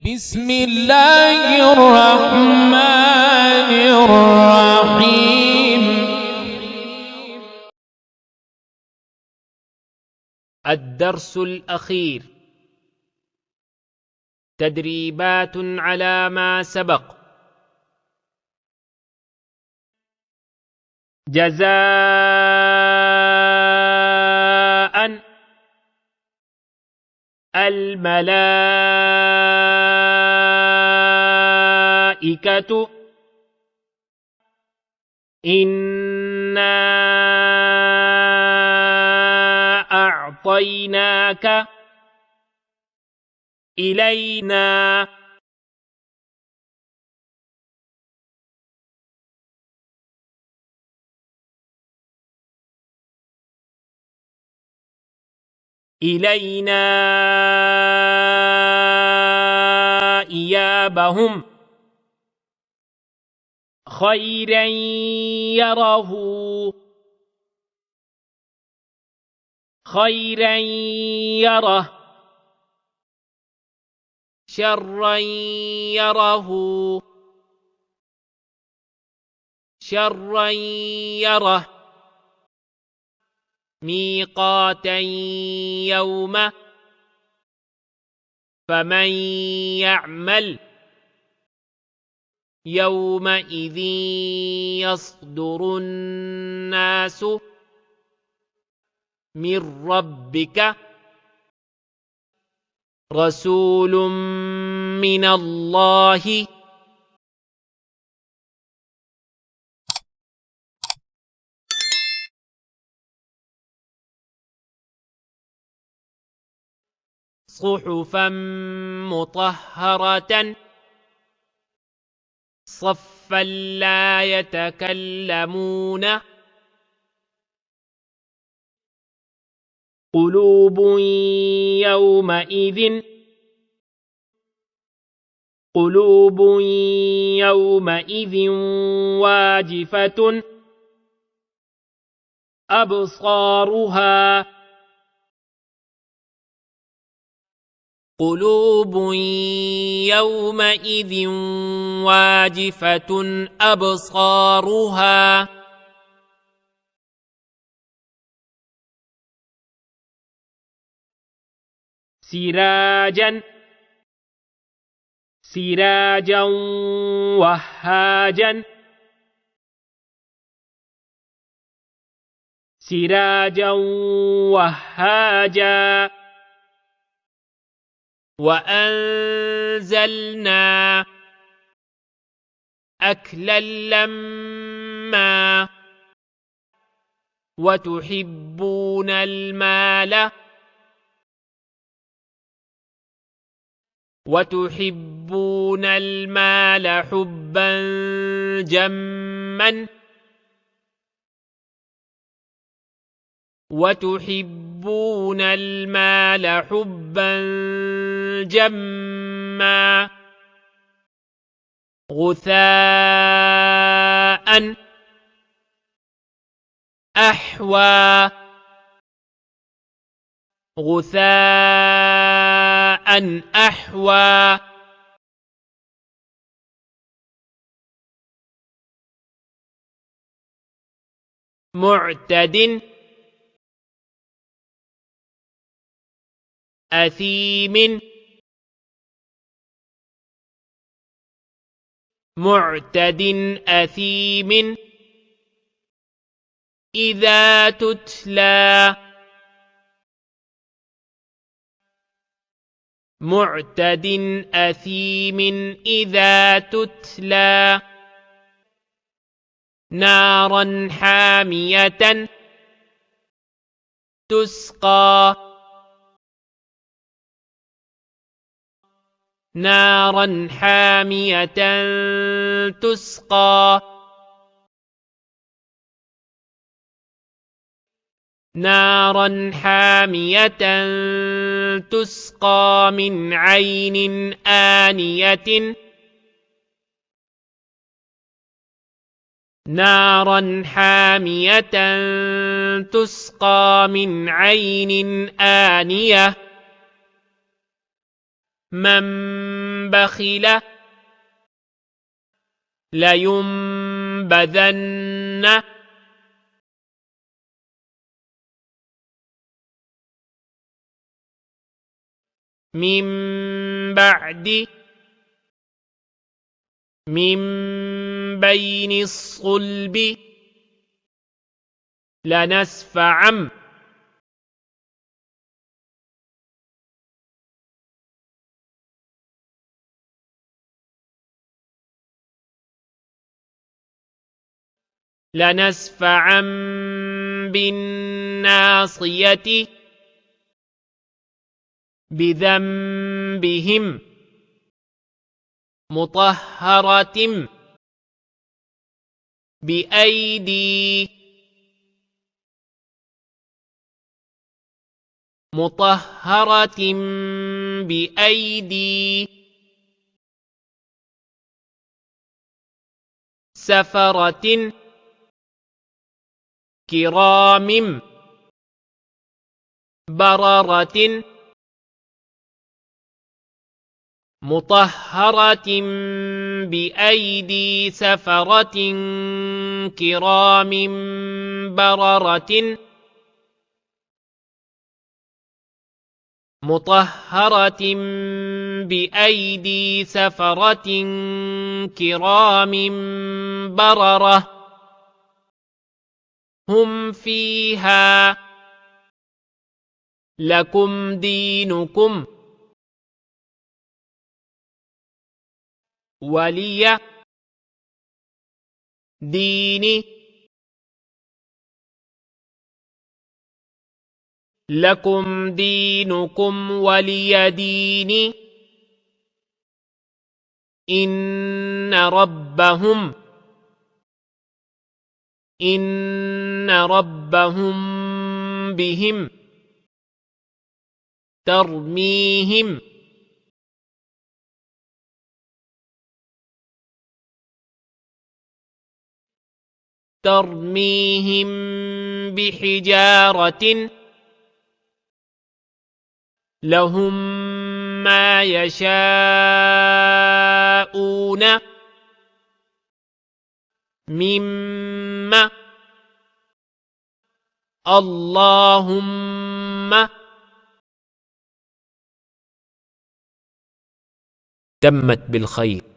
بسم الله الرحمن الرحيم. الدرس الأخير. تدريبات على ما سبق. جزاء الملائكة إنا أعطيناك إلينا إيابهم خيرا يره خيرا يره شرا يره شرا يره ميقاتا يوم فمن يعمل يومئذ يصدر الناس من ربك رسول من الله صحفا مطهرة صفا لا يتكلمون قلوب يومئذ واجفة أبصارها قلوب يومئذ واجفة أبصارها سراجا وهاجا سراجا وهاجا وأنزلنا أكلا لما وتحبون المال حبا جما غثاء أحوى معتد أثيم إذا تتلى نارا حامية تسقى من عين آنية من بخل لينبذن من بعد من بين الصلب لنسفعا بالناصية بذنبهم مطهرة بأيدي سفرة كرام بررة مطهرة بأيدي سفرة كرام بررة مطهرة بأيدي سفرة كرام بررة هم فيها لكم دينكم ولي دين لكم دينكم ولي دين إن ربهم بهم ترميهم بحجارة لهم ما يشاءون مما اللهم تمت بالخير.